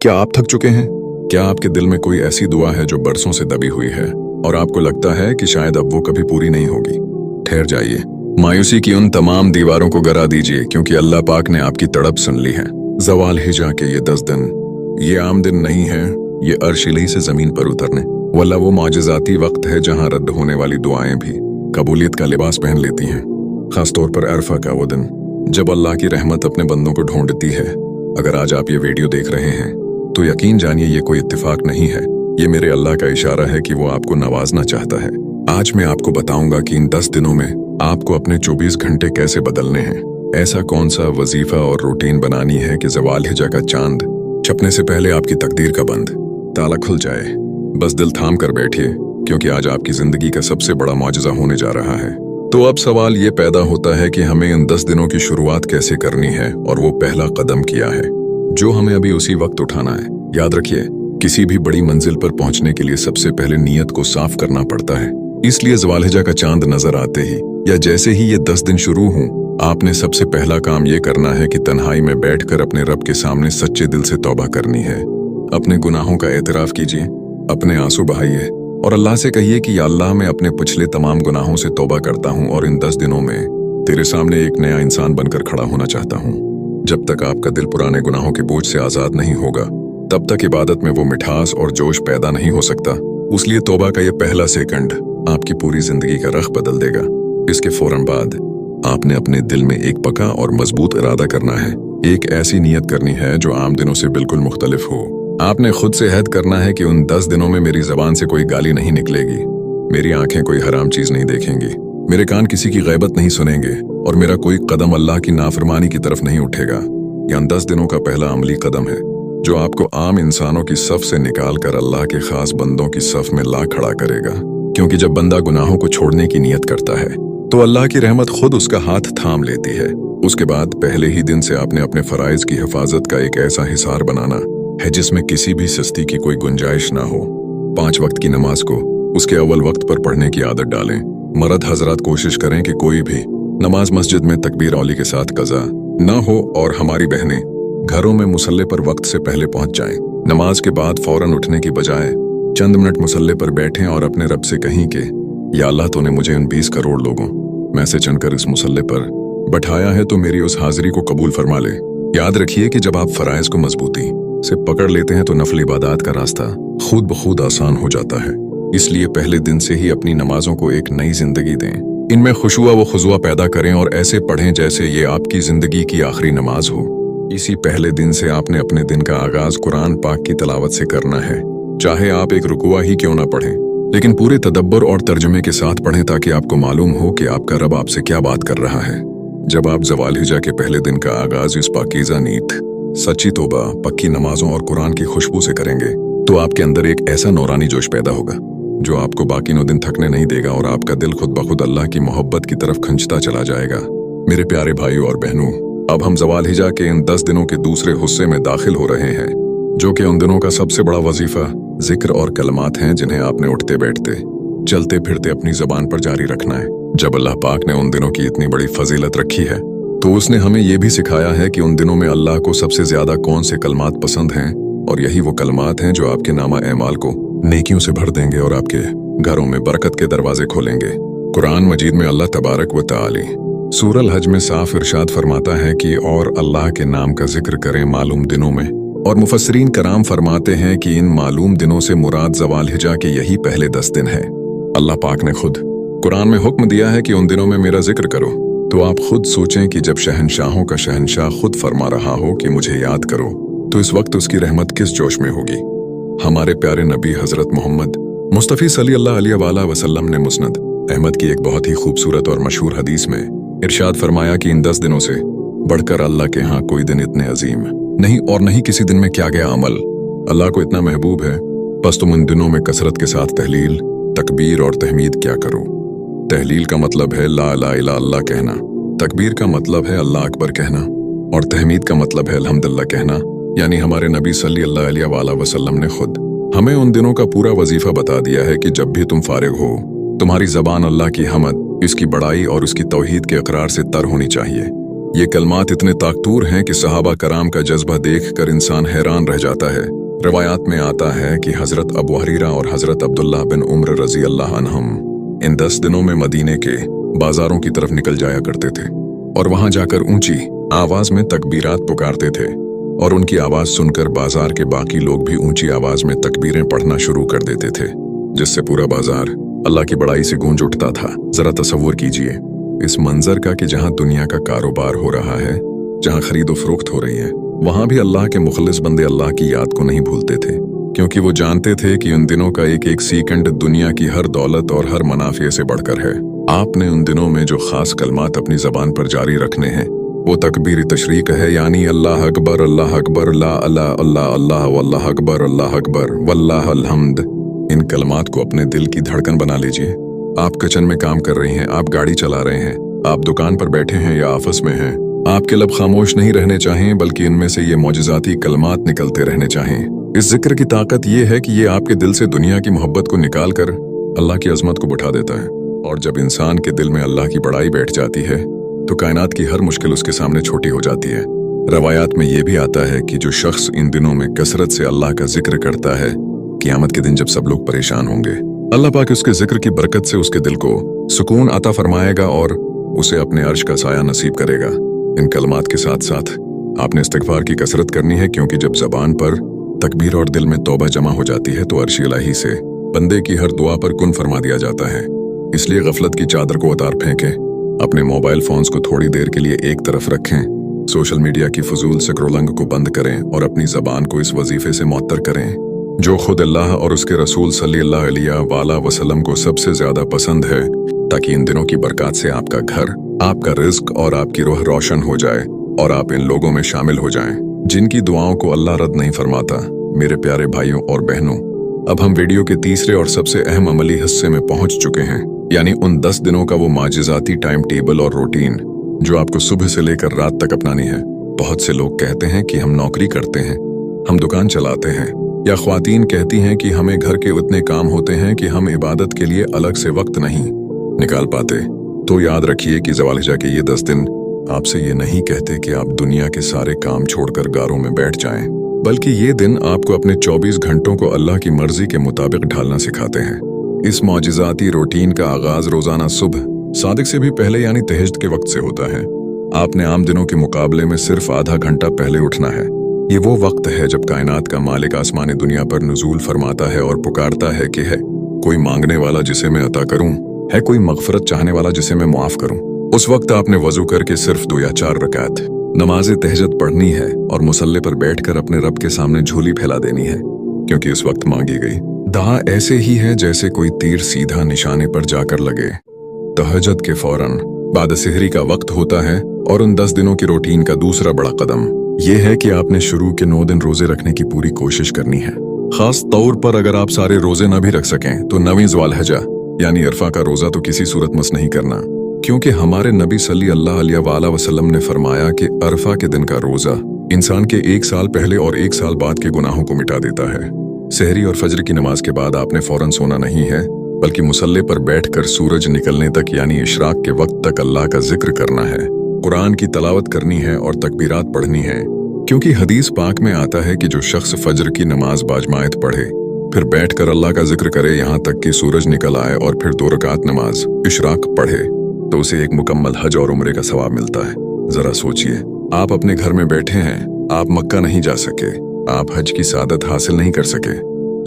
क्या आप थक चुके हैं? क्या आपके दिल में कोई ऐसी दुआ है जो बरसों से दबी हुई है और आपको लगता है कि शायद अब वो कभी पूरी नहीं होगी? ठहर जाइए, मायूसी की उन तमाम दीवारों को गिरा दीजिए, क्योंकि अल्लाह पाक ने आपकी तड़प सुन ली है। ज़वाल हिजा के ये 10 दिन ये आम दिन नहीं है, ये अर्श इलाही से जमीन पर उतरने वाला वो मौजज़ाती वक्त है जहां रद्द होने वाली दुआएं भी कबूलियत का लिबास पहन लेती हैं। खासतौर पर अरफा का वो दिन जब अल्लाह की रहमत अपने बंदों को ढूंढती है। अगर आज आप ये वीडियो देख रहे हैं तो यकीन जानिए ये कोई इत्तेफाक नहीं है, ये मेरे अल्लाह का इशारा है कि वो आपको नवाजना चाहता है। आज मैं आपको बताऊंगा कि इन 10 दिनों में आपको अपने 24 घंटे कैसे बदलने हैं। ऐसा कौन सा वजीफा और रूटीन बनानी है कि ज़वाल हिजा का चांद छपने से पहले आपकी तकदीर का बंद ताला खुल जाए। बस दिल थाम कर बैठिए, क्योंकि आज आपकी जिंदगी का सबसे बड़ा मौजज़ा होने जा रहा है। तो अब सवाल ये पैदा होता है कि हमें इन 10 दिनों की शुरुआत कैसे करनी है, और वो पहला कदम किया है जो हमें अभी उसी वक्त उठाना है। याद रखिए, किसी भी बड़ी मंजिल पर पहुंचने के लिए सबसे पहले नीयत को साफ करना पड़ता है। इसलिए ज़वाल हिजा का चांद नजर आते ही या जैसे ही ये 10 दिन शुरू हों, आपने सबसे पहला काम ये करना है कि तन्हाई में बैठकर अपने रब के सामने सच्चे दिल से तौबा करनी है। अपने गुनाहों का एतराफ कीजिए, अपने आंसू बहाइए और अल्लाह से कहिए कि या अल्लाह, मैं अपने पिछले तमाम गुनाहों से तौबा करता हूँ और इन 10 दिनों में तेरे सामने एक नया इंसान बनकर खड़ा होना चाहता हूँ। जब तक आपका दिल पुराने गुनाहों के बोझ से आजाद नहीं होगा, तब तक इबादत में वो मिठास और जोश पैदा नहीं हो सकता। उसलिए तौबा का ये पहला सेकंड आपकी पूरी जिंदगी का रख बदल देगा। इसके फौरन बाद आपने अपने दिल में एक पक्का और मजबूत इरादा करना है। एक ऐसी नीयत करनी है जो आम दिनों से बिल्कुल मुख्तलिफ हो। आपने खुद से अहद करना है कि उन 10 दिनों में मेरी जबान से कोई गाली नहीं निकलेगी, मेरी आंखें कोई हराम चीज नहीं देखेंगी, मेरे कान किसी की गैबत नहीं सुनेंगे और मेरा कोई कदम अल्लाह की नाफरमानी की तरफ नहीं उठेगा। यह 10 दिनों का पहला अमली कदम है जो आपको आम इंसानों की सफ से निकाल कर अल्लाह के खास बंदों की सफ में ला खड़ा करेगा। क्योंकि जब बंदा गुनाहों को छोड़ने की नीयत करता है तो अल्लाह की रहमत खुद उसका हाथ थाम लेती है। उसके बाद पहले ही दिन से आपने अपने फराइज की हिफाजत का एक ऐसा हिसार बनाना है जिसमें किसी भी सस्ती की कोई गुंजाइश ना हो। 5 वक्त की नमाज को उसके अव्वल वक्त पर पढ़ने की आदत डालें। मर्द हजरात कोशिश करें कि कोई भी नमाज मस्जिद में तकबीर औली के साथ कज़ा ना हो और हमारी बहनें घरों में मुसल्ले पर वक्त से पहले पहुंच जाएं। नमाज के बाद फौरन उठने की बजाय चंद मिनट मुसल्ले पर बैठें और अपने रब से कहें कि या अल्लाह, तूने मुझे इन 20 करोड़ लोगों में से चुनकर इस मुसल्ले पर बैठाया है, तो मेरी उस हाजिरी को कबूल फरमा ले। याद रखिए कि जब आप फराइज को मजबूती से पकड़ लेते हैं तो नफल इबादत का रास्ता खुद ब खुद आसान हो जाता है। इसलिए पहले दिन से ही अपनी नमाजों को एक नई जिंदगी दें। इनमें खुशुआ व खुजुआ पैदा करें और ऐसे पढ़ें जैसे ये आपकी जिंदगी की आखिरी नमाज हो। इसी पहले दिन से आपने अपने दिन का आगाज कुरान पाक की तलावत से करना है। चाहे आप एक रुकुआ ही क्यों ना पढ़ें, लेकिन पूरे तदब्बर और तर्जुमे के साथ पढ़ें, ताकि आपको मालूम हो कि आपका रब आपसे क्या बात कर रहा है। जब आप ज़वाल हिजा के पहले दिन का आगाज इस पाकीज़ा नीत, सच्ची तौबा, पक्की नमाजों और कुरान की खुशबू से करेंगे तो आपके अंदर एक ऐसा नौरानी जोश पैदा होगा जो आपको बाकी 9 दिन थकने नहीं देगा और आपका दिल खुद ब खुद अल्लाह की मोहब्बत की तरफ खंचता चला जाएगा। मेरे प्यारे भाइयों और बहनों, अब हम ज़वाल हिजा के इन 10 दिनों के दूसरे हिस्से में दाखिल हो रहे हैं, जो कि उन दिनों का सबसे बड़ा वजीफा जिक्र और कलमात हैं, जिन्हें आपने उठते बैठते चलते फिरते अपनी जबान पर जारी रखना है। जब अल्लाह पाक ने उन दिनों की इतनी बड़ी फजीलत रखी है तो उसने हमें यह भी सिखाया है कि उन दिनों में अल्लाह को सबसे ज्यादा कौन से कलमात पसंद हैं, और यही वो कलमात हैं जो आपके नामा एमाल को नेकियों से भर देंगे और आपके घरों में बरकत के दरवाजे खोलेंगे। कुरान मजीद में अल्लाह तबारक व तआला सूरह हज में साफ इरशाद फरमाता है कि और अल्लाह के नाम का जिक्र करें मालूम दिनों में, और मुफस्सिरीन कराम फरमाते हैं कि इन मालूम दिनों से मुराद ज़वाल हिजा के यही पहले 10 दिन है। अल्लाह पाक ने खुद कुरान में हुक्म दिया है कि उन दिनों में मेरा जिक्र करो। तो आप खुद सोचें कि जब शहंशाहों का शहंशाह खुद फरमा रहा हो कि मुझे याद करो, तो इस वक्त उसकी रहमत किस जोश में होगी। हमारे प्यारे नबी हजरत मोहम्मद मुस्तफ़ी सल्लल्लाहु अलैहि वसल्लम ने मुस्नद अहमद की एक बहुत ही खूबसूरत और मशहूर हदीस में इरशाद फरमाया कि इन 10 दिनों से बढ़कर अल्लाह के यहाँ कोई दिन इतने अजीम नहीं और नहीं किसी दिन में क्या गया अमल अल्लाह को इतना महबूब है, बस तुम इन दिनों में कसरत के साथ तहलील, तकबीर और तहमीद क्या करो। तहलील का मतलब है ला इलाहा इल्ला अल्लाह कहना, तकबीर का मतलब है अल्लाह अकबर कहना, और तहमीद का मतलब है अल्हम्दुलिल्लाह कहना। यानी हमारे नबी सल्लल्लाहु अलैहि वसल्लम ने खुद हमें उन दिनों का पूरा वजीफा बता दिया है कि जब भी तुम फारिग हो, तुम्हारी जबान अल्लाह की हमद, इसकी बड़ाई और उसकी तौहीद के इकरार से तर होनी चाहिए। ये कलमात इतने ताकतूर हैं कि सहाबा कराम का जज्बा देखकर इंसान हैरान रह जाता है। रवायात में आता है कि हजरत अबू हुरैरा और हजरत अब्दुल्लाह बिन उम्र रजी अल्लाह अन्हुम इन 10 दिनों में मदीने के बाजारों की तरफ निकल जाया करते थे और वहां जाकर ऊंची आवाज में तकबीरात पुकारते थे, और उनकी आवाज सुनकर बाजार के बाकी लोग भी ऊंची आवाज में तकबीरें पढ़ना शुरू कर देते थे, जिससे पूरा बाजार अल्लाह की बड़ाई से गूंज उठता था। जरा तसव्वुर कीजिए इस मंजर का कि जहां दुनिया का कारोबार हो रहा है, जहां खरीदो फरोख्त हो रही है, वहां भी अल्लाह के मुखलिस बंदे अल्लाह की याद को नहीं भूलते थे, क्योंकि वो जानते थे कि उन दिनों का एक एक सेकंड दुनिया की हर दौलत और हर मुनाफे से बढ़कर है। आपने उन दिनों में जो खास कलमात अपनी जबान पर जारी रखने हैं वो तकबीर तशरीक है, यानी अल्लाह अकबर ला अल्लाह अल्लाह अल्लाह वल्लाह अकबर वल्लाह अलहम्द। इन कलमात को अपने दिल की धड़कन बना लीजिए। आप किचन में काम कर रहे हैं, आप गाड़ी चला रहे हैं, आप दुकान पर बैठे हैं या ऑफिस में हैं, आपके लब खामोश नहीं रहने चाहिए, बल्कि इनमें से ये मौजिज़ाती कलमात निकलते रहने चाहिए। इस जिक्र की ताकत ये है कि ये आपके दिल से दुनिया की मोहब्बत को निकाल कर अल्लाह की अजमत को बिठा देता है, और जब इंसान के दिल में अल्लाह की बड़ाई बैठ जाती है तो कायनात की हर मुश्किल उसके सामने छोटी हो जाती है। रवायात में ये भी आता है कि जो शख्स इन दिनों में कसरत से अल्लाह का जिक्र करता है, क़यामत के दिन जब सब लोग परेशान होंगे, अल्लाह पाक उसके जिक्र की बरकत से उसके दिल को सुकून अता फरमाएगा और उसे अपने अर्श का साया नसीब करेगा। इन कलमात के साथ साथ आपने इस्तिग़फ़ार की कसरत करनी है, क्योंकि जब ज़बान पर तकबीर और दिल में तौबा जमा हो जाती है तो अर्श इलाही से बंदे की हर दुआ पर कुन फरमा दिया जाता है। इसलिए गफलत की चादर को उतार फेंकें, अपने मोबाइल फोन्स को थोड़ी देर के लिए एक तरफ रखें, सोशल मीडिया की फजूल स्क्रॉलिंग को बंद करें और अपनी ज़बान को इस वजीफे से मुअत्तर करें जो खुद अल्लाह और उसके रसूल सल्लल्लाहु अलैहि वसल्लम को सबसे ज्यादा पसंद है, ताकि इन दिनों की बरकत से आपका घर, आपका रिज्क और आपकी रूह रोशन हो जाए और आप इन लोगों में शामिल हो जाएं जिनकी दुआओं को अल्लाह रद्द नहीं फरमाता। मेरे प्यारे भाइयों और बहनों, अब हम वीडियो के तीसरे और सबसे अहम अमली हिस्से में पहुंच चुके हैं, यानी उन 10 दिनों का वो माजिज़ाती टाइम टेबल और रूटीन जो आपको सुबह से लेकर रात तक अपनानी है। बहुत से लोग कहते हैं कि हम नौकरी करते हैं, हम दुकान चलाते हैं, या ख्वातीन कहती हैं कि हमें घर के उतने काम होते हैं कि हम इबादत के लिए अलग से वक्त नहीं निकाल पाते। तो याद रखिए कि ज़वालिजा के ये 10 दिन आपसे ये नहीं कहते कि आप दुनिया के सारे काम छोड़कर गारों में बैठ जाएं, बल्कि ये दिन आपको अपने 24 घंटों को अल्लाह की मर्जी के मुताबिक ढालना सिखाते हैं। इस मौजिज़ाती रूटीन का आगाज रोजाना सुबह सादिक से भी पहले यानी तहज्जुद के वक्त से होता है। आपने आम दिनों के मुकाबले में सिर्फ आधा घंटा पहले उठना है। ये वो वक्त है जब कायनात का मालिक आसमानी दुनिया पर नुज़ूल फरमाता है और पुकारता है कि है कोई मांगने वाला जिसे मैं अता करूं, है कोई मगफरत चाहने वाला जिसे मैं माफ करूं। उस वक्त आपने वजू करके सिर्फ 2 या 4 रकात नमाज तहज्जुद पढ़नी है और मुसल्ले पर बैठकर अपने रब के सामने झोली फैला देनी है, क्योंकि इस वक्त मांगी गई दुआ ऐसे ही है जैसे कोई तीर सीधा निशाने पर जाकर लगे। तहज्जुद के फौरन बाद सहरी का वक्त होता है, और उन 10 दिनों की रूटीन का दूसरा बड़ा कदम यह है कि आपने शुरू के 9 दिन रोजे रखने की पूरी कोशिश करनी है। खास तौर पर अगर आप सारे रोजे न भी रख सकें तो 9वीं ज़ुल्हिज्जा यानी अरफा का रोजा तो किसी सूरत मस नहीं करना, क्योंकि हमारे नबी सल्लल्लाहु अलैहि वसल्लम ने फरमाया कि अरफा के दिन का रोजा इंसान के 1 साल पहले और 1 साल बाद के गुनाहों को मिटा देता है। सहरी और फजर की नमाज के बाद आपने फौरन सोना नहीं है, बल्कि मुसल्ले पर बैठकर सूरज निकलने तक यानी इशराक के वक्त तक अल्लाह का जिक्र करना है, कुरान की तलावत करनी है और तकबीरात पढ़नी है, क्योंकि हदीस पाक में आता है कि जो शख्स फजर की नमाज बाजमायत पढ़े फिर बैठकर अल्लाह का जिक्र करे यहाँ तक कि सूरज निकल आए और फिर 2 रकात नमाज इशराक पढ़े तो उसे एक मुकम्मल हज और उम्रे का सवाब मिलता है। जरा सोचिए, आप अपने घर में बैठे हैं, आप मक्का नहीं जा सके, आप हज की सादत हासिल नहीं कर सके,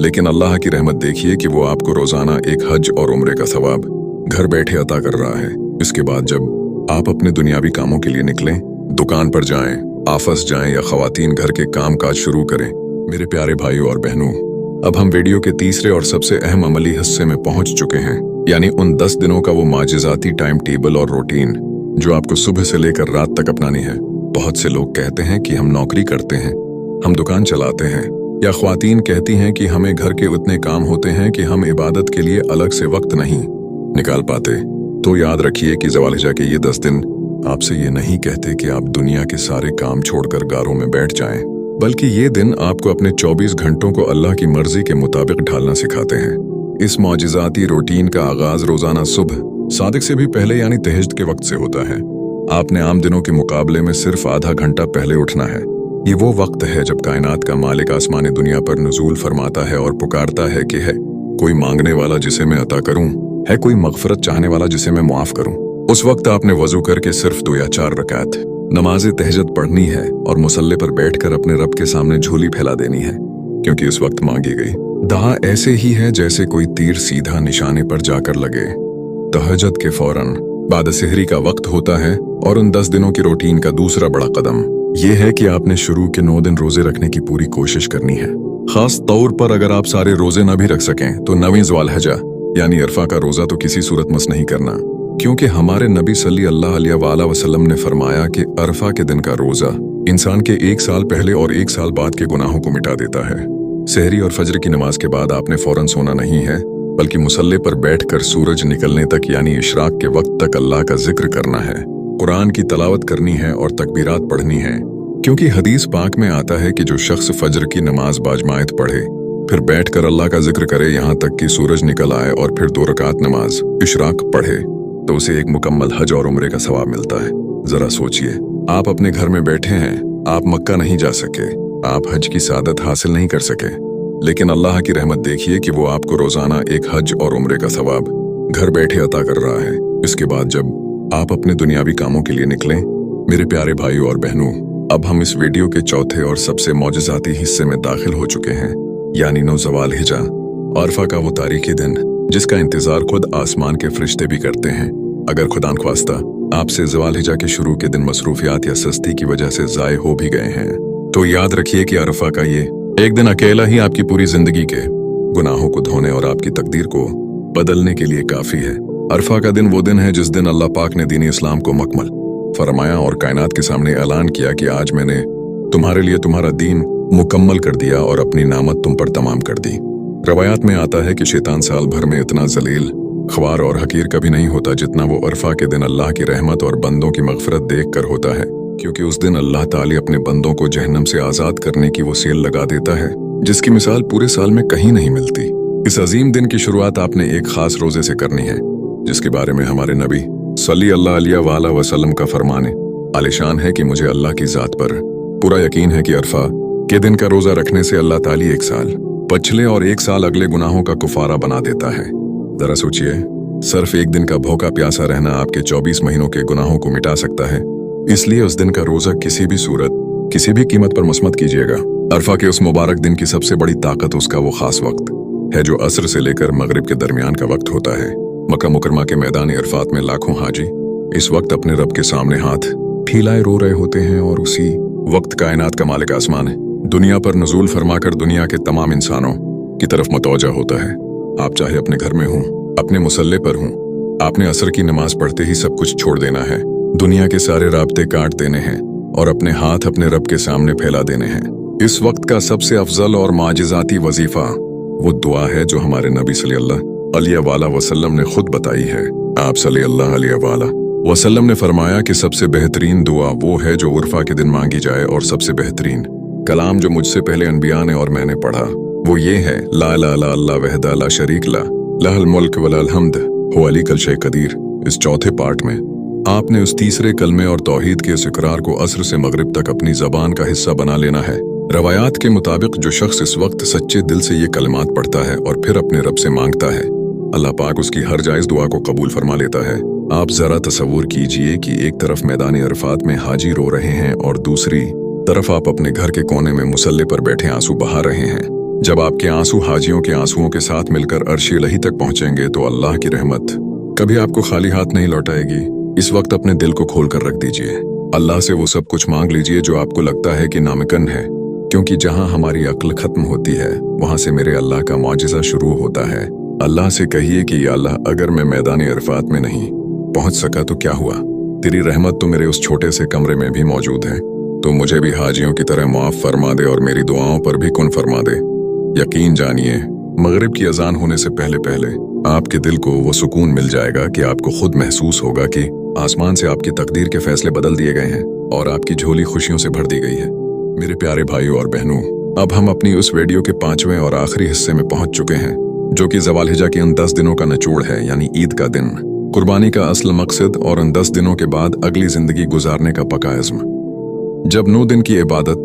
लेकिन अल्लाह की रहमत देखिए कि वो आपको रोजाना एक हज और उम्रे का सवाब घर बैठे अता कर रहा है। इसके बाद जब आप अपने दुनियावी कामों के लिए निकलें, दुकान पर जाएं, ऑफिस जाएं या खवातीन घर के काम काज शुरू करें, मेरे प्यारे भाइयों और बहनों, अब हम वीडियो के तीसरे और सबसे अहम अमली हिस्से में पहुंच चुके हैं, यानी उन 10 दिनों का वो माजिज़ाती टाइम टेबल और रूटीन जो आपको सुबह से लेकर रात तक अपनानी है। बहुत से लोग कहते हैं कि हम नौकरी करते हैं, हम दुकान चलाते हैं, या ख्वातीन कहती हैं कि हमें घर के उतने काम होते हैं कि हम इबादत के लिए अलग से वक्त नहीं निकाल पाते। तो याद रखिए कि ज़वालिजा के ये 10 दिन आपसे ये नहीं कहते कि आप दुनिया के सारे काम छोड़कर गारों में बैठ जाएं, बल्कि ये दिन आपको अपने 24 घंटों को अल्लाह की मर्जी के मुताबिक ढालना सिखाते हैं। इस मौजिज़ाती रूटीन का आगाज रोजाना सुबह सादिक से भी पहले यानी तहज्जुद के वक्त से होता है। आपने आम दिनों के मुकाबले में सिर्फ आधा घंटा पहले उठना है। ये वो वक्त है जब कायनात का मालिक आसमानी दुनिया पर नुज़ूल फरमाता है और पुकारता है कि है कोई मांगने वाला जिसे मैं अता करूं, है कोई मगफरत चाहने वाला जिसे मैं मुआफ करूं। उस वक्त आपने वजू करके सिर्फ 2 या 4 रकात नमाज तहज्जुद पढ़नी है और मुसल्ले पर बैठकर अपने रब के सामने झोली फैला देनी है, क्योंकि उस वक्त मांगी गई दुआ ऐसे ही है जैसे कोई तीर सीधा निशाने पर जाकर लगे। तहज्जुद के फौरन बाद सेहरी का वक्त होता है और उन 10 दिनों की रूटीन का दूसरा बड़ा कदम यह है कि आपने शुरू के 9 दिन रोजे रखने की पूरी कोशिश करनी है। खास तौर पर अगर आप सारे रोजे न भी रख सकें तो 9वीं ज़ुल्हिज्जा यानी अरफा का रोजा तो किसी सूरत मस नहीं करना, क्योंकि हमारे नबी सल्लल्लाहु अलैहि वसल्लम ने फरमाया कि अरफा के दिन का रोजा इंसान के 1 साल पहले और 1 साल बाद के गुनाहों को मिटा देता है। सहरी और फजर की नमाज के बाद आपने फौरन सोना नहीं है, बल्कि मुसल्ले पर बैठकर सूरज निकलने तक यानी इशराक के वक्त तक अल्लाह का जिक्र करना है, कुरान की तलावत करनी है और तकबीरात पढ़नी है, क्योंकि हदीस पाक में आता है कि जो शख्स फजर की नमाज बाजमायत पढ़े फिर बैठकर अल्लाह का जिक्र करे यहाँ तक कि सूरज निकल आए और फिर 2 रकात नमाज इशराक पढ़े तो उसे एक मुकम्मल हज और उम्रे का सवाब मिलता है। जरा सोचिए, आप अपने घर में बैठे हैं, आप मक्का नहीं जा सके, आप हज की सादत हासिल नहीं कर सके, लेकिन अल्लाह की रहमत देखिए कि वो आपको रोजाना एक हज और उम्रे का सवाब घर बैठे अता कर रहा है। इसके बाद जब आप अपने दुनियावी कामों के लिए निकलें, मेरे प्यारे भाइयों और बहनों, अब हम इस वीडियो के चौथे और सबसे मौजज़ाती हिस्से में दाखिल हो चुके हैं, यानी 9 ज़ुल्हिज्जा, अरफा का वो तारीखी दिन जिसका इंतजार खुद आसमान के फरिश्ते भी करते हैं। अगर खुदा ख्वास्ता आपसे ज़ुल्हिज्जा के शुरू के दिन मसरूफियात या सस्ती की वजह से ज़ाय हो भी गए हैं, तो याद रखिए कि अरफा का ये एक दिन अकेला ही आपकी पूरी जिंदगी के गुनाहों को धोने और आपकी तकदीर को बदलने के लिए काफी है। अरफा का दिन वो दिन है जिस दिन अल्लाह पाक ने दीन इस्लाम को मुकम्मल फरमाया और कायनात के सामने ऐलान किया कि आज मैंने तुम्हारे लिए तुम्हारा दीन मुकम्मल कर दिया और अपनी नामत तुम पर तमाम कर दी। रवायात में आता है कि शैतान साल भर में इतना जलील, ख्वार और हकीर कभी नहीं होता जितना वो अरफा के दिन अल्लाह की रहमत और बंदों की मगफरत देख कर होता है, क्योंकि उस दिन अल्लाह ताली अपने बंदों को जहन्नम से आजाद करने की वो सेल लगा देता है जिसकी मिसाल पूरे साल में कहीं नहीं मिलती। इस अजीम दिन की शुरुआत आपने एक खास रोजे से करनी है, जिसके बारे में हमारे नबी सल्लल्लाहु अलैहि वसल्लम का फरमाने आलिशान है कि मुझे अल्लाह की जात पर पूरा यकीन है कि अरफा के दिन का रोजा रखने से अल्लाह ताली 1 साल पिछले और 1 साल अगले गुनाहों का कुफारा बना देता है। जरा सोचिए, सिर्फ एक दिन का भूखा प्यासा रहना आपके 24 महीनों के गुनाहों को मिटा सकता है। इसलिए उस दिन का रोजा किसी भी सूरत, किसी भी कीमत पर मत कीजिएगा। अरफा के उस मुबारक दिन की सबसे बड़ी ताकत उसका वो खास वक्त है जो असर से लेकर मगरिब के दरमियान का वक्त होता है। मक्का मुकरमा के मैदान अरफात में लाखों हाजी इस वक्त अपने रब के सामने हाथ फैलाए रो रहे होते हैं और उसी वक्त कायनात का मालिक आसमान दुनिया पर नुज़ूल फरमाकर दुनिया के तमाम इंसानों की तरफ मतवज्जा होता है। आप चाहे अपने घर में हों, अपने मुसल्ले पर हों, आपने असर की नमाज पढ़ते ही सब कुछ छोड़ देना है, दुनिया के सारे राब्ते काट देने हैं और अपने हाथ अपने रब के सामने फैला देने हैं। इस वक्त का सबसे अफजल और माजिजाती वजीफा वो दुआ है जो हमारे नबी सल्लल्लाहु अलैहि वसल्लम ने खुद बताई है। आप सल्लल्लाहु अलैहि वसल्लम ने फरमाया कि सबसे बेहतरीन दुआ वो है जो उर्फा के दिन मांगी जाए, और सबसे बेहतरीन कलाम जो मुझसे पहले अनबिया ने और मैंने पढ़ा वो ये है, ला ला ला अल्लाह वहदा ला शरीक ला लहल मुल्क वलल हम्द हो अली कल शै कदीर। इस चौथे पार्ट में आपने उस तीसरे कलमे और तौहीद के इस इकरार को असर से मगरिब तक अपनी जबान का हिस्सा बना लेना है। रवायात के मुताबिक जो शख्स इस वक्त सच्चे दिल से ये कलमात पढ़ता है और फिर अपने रब से मांगता है, अल्लाह पाक उसकी हर जायज दुआ को कबूल फरमा लेता है। आप जरा तसव्वुर कीजिए कि एक तरफ मैदान अरफात में हाजी रो रहे हैं और दूसरी तरफ आप अपने घर के कोने में मुसल्ले पर बैठे आंसू बहा रहे हैं। जब आपके आंसू हाजियों के आंसुओं के साथ मिलकर अर्श इलाही तक पहुंचेंगे तो अल्लाह की रहमत कभी आपको खाली हाथ नहीं लौटाएगी। इस वक्त अपने दिल को खोल कर रख दीजिए, अल्लाह से वो सब कुछ मांग लीजिए जो आपको लगता है कि नामुमकिन है, क्योंकि जहां हमारी अक्ल खत्म होती है वहां से मेरे अल्लाह का मौजिज़ा शुरू होता है। अल्लाह से कहिए कि या अल्लाह, अगर मैं मैदान अरफात में नहीं पहुंच सका तो क्या हुआ, तेरी रहमत तो मेरे उस छोटे से कमरे में भी मौजूद है, तो मुझे भी हाजियों की तरह मुआफ फरमा दे और मेरी दुआओं पर भी कुन फरमा दे। यकीन जानिए, मगरिब की अजान होने से पहले पहले आपके दिल को वो सुकून मिल जाएगा कि आपको खुद महसूस होगा कि आसमान से आपकी तकदीर के फैसले बदल दिए गए हैं और आपकी झोली खुशियों से भर दी गई है। मेरे प्यारे भाइयों और बहनों, अब हम अपनी उस वीडियो के 5वें और आखिरी हिस्से में पहुंच चुके हैं, जो कि ज़ुल्हिज्जा के उन 10 दिनों का निचोड़ है, यानी ईद का दिन। कुर्बानी का असल मकसद और उन 10 दिनों के बाद अगली जिंदगी गुजारने का पक्का इज़्म। जब 9 दिन की इबादत,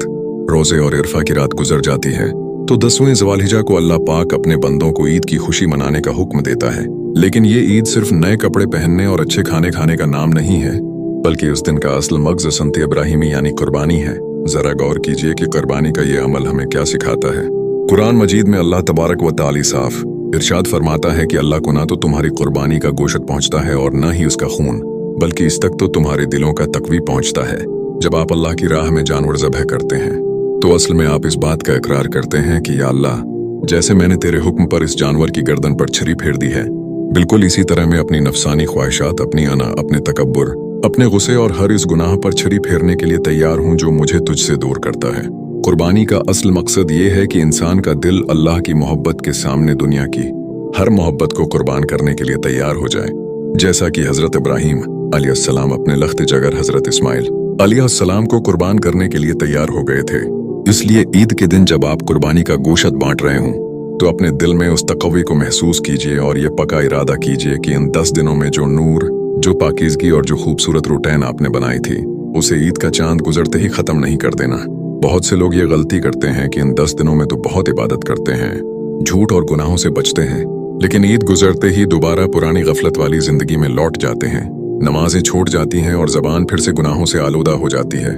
रोजे और इरफा की रात गुजर जाती है तो 10वें ज़वालहिजा को अल्लाह पाक अपने बंदों को ईद की खुशी मनाने का हुक्म देता है। लेकिन ये ईद सिर्फ नए कपड़े पहनने और अच्छे खाने खाने का नाम नहीं है, बल्कि उस दिन का असल मगज़ सन्त इब्राहिमी यानी कुर्बानी है। जरा गौर कीजिए कि कुर्बानी का ये अमल हमें क्या सिखाता है। कुरान मजीद में अल्लाह तबारक व ताली साफ इरशाद फरमाता है कि अल्लाह को ना तो तुम्हारी कुर्बानी का गोश्त पहुंचता है और न ही उसका खून, बल्कि इस तक तो तुम्हारे दिलों का तकवी पहुंचता है। जब आप अल्लाह की राह में जानवर ज़बह करते हैं तो असल में आप इस बात का इकरार करते हैं कि या अल्लाह, जैसे मैंने तेरे हुक्म पर इस जानवर की गर्दन पर छुरी फेर दी है, बिल्कुल इसी तरह मैं अपनी नफसानी ख्वाहिशात, अपनी अना, अपने तकब्बुर, अपने गुस्से और हर इस गुनाह पर छुरी फेरने के लिए तैयार हूँ जो मुझे तुझसे दूर करता है। कुर्बानी का असल मकसद ये है कि इंसान का दिल अल्लाह की मोहब्बत के सामने दुनिया की हर मोहब्बत को कुर्बान करने के लिए तैयार हो जाए। जैसा कि हजरत इब्राहीम अलैहिस्सलाम अपने लख्त जगर हजरत इस्माइल अलैहिस्सलाम को कुर्बान करने के लिए तैयार हो गए थे। इसलिए ईद के दिन जब आप कुर्बानी का गोश्त बांट रहे हों तो अपने दिल में उस तकव्वी को महसूस कीजिए और ये पक्का इरादा कीजिए कि इन 10 दिनों में जो नूर, जो पाकीज़गी और जो खूबसूरत रूटीन आपने बनाई थी, उसे ईद का चांद गुजरते ही खत्म नहीं कर देना। बहुत से लोग ये गलती करते हैं कि इन 10 दिनों में तो बहुत इबादत करते हैं, झूठ और गुनाहों से बचते हैं, लेकिन ईद गुजरते ही दोबारा पुरानी गफलत वाली जिंदगी में लौट जाते हैं। नमाजें छूट जाती हैं और जबान फिर से गुनाहों से आलूदा हो जाती है।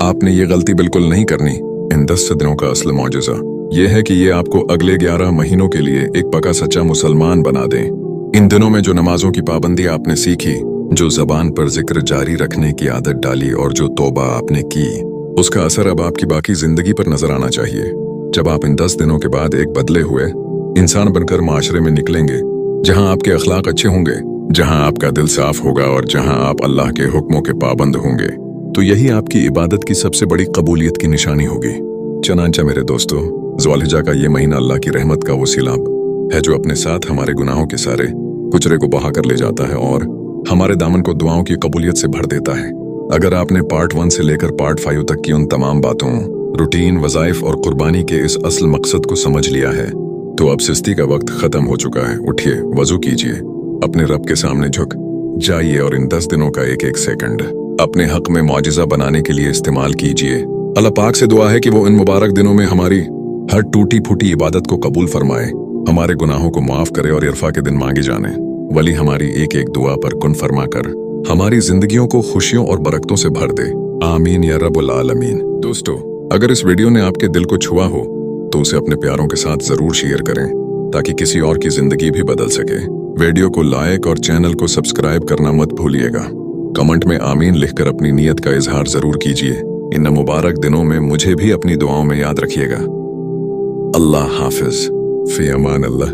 आपने ये गलती बिल्कुल नहीं करनी। इन 10 दिनों का असल मौजज़ा ये है कि ये आपको अगले 11 महीनों के लिए एक पक्का सच्चा मुसलमान बना दें। इन दिनों में जो नमाजों की पाबंदी आपने सीखी, जो जबान पर जिक्र जारी रखने की आदत डाली और जो तौबा आपने की, उसका असर अब आपकी बाकी जिंदगी पर नजर आना चाहिए। जब आप इन 10 दिनों के बाद एक बदले हुए इंसान बनकर माशरे में निकलेंगे, जहां आपके अखलाक अच्छे होंगे, जहां आपका दिल साफ होगा और जहां आप अल्लाह के हुक्मों के पाबंद होंगे, तो यही आपकी इबादत की सबसे बड़ी कबूलियत की निशानी होगी। चनांचा मेरे दोस्तों, ज़ुल्हिज्जा का ये महीना अल्लाह की रहमत का वो सिलाब है जो अपने साथ हमारे गुनाहों के सारे कुचरे को बहा कर ले जाता है और हमारे दामन को दुआओं की कबूलियत से भर देता है। अगर आपने पार्ट 1 से लेकर पार्ट 5 तक की उन तमाम बातों, रूटीन, वज़ाइफ और कुर्बानी के इस असल मकसद को समझ लिया है तो अब सुस्ती का वक्त खत्म हो चुका है। उठिए, वजू कीजिए, अपने रब के सामने झुक जाइए और इन 10 दिनों का एक एक सेकंड अपने हक में मौजिज़ा बनाने के लिए इस्तेमाल कीजिए। अल्लाह पाक से दुआ है कि वो इन मुबारक दिनों में हमारी हर टूटी फूटी इबादत को कबूल फरमाए, हमारे गुनाहों को माफ करे और इरफा के दिन मांगे जाने वली हमारी एक एक दुआ पर कुन फरमा कर हमारी जिंदगियों को खुशियों और बरकतों से भर दे। आमीन या रब्बुल आलमीन। दोस्तों, अगर इस वीडियो ने आपके दिल को छुआ हो तो उसे अपने प्यारों के साथ जरूर शेयर करें ताकि किसी और की जिंदगी भी बदल सके। वीडियो को लाइक और चैनल को सब्सक्राइब करना मत भूलिएगा। कमेंट में आमीन लिखकर अपनी नीयत का इजहार जरूर कीजिए। इन मुबारक दिनों में मुझे भी अपनी दुआओं में याद रखिएगा। अल्लाह हाफिज, फी अमान अल्लाह।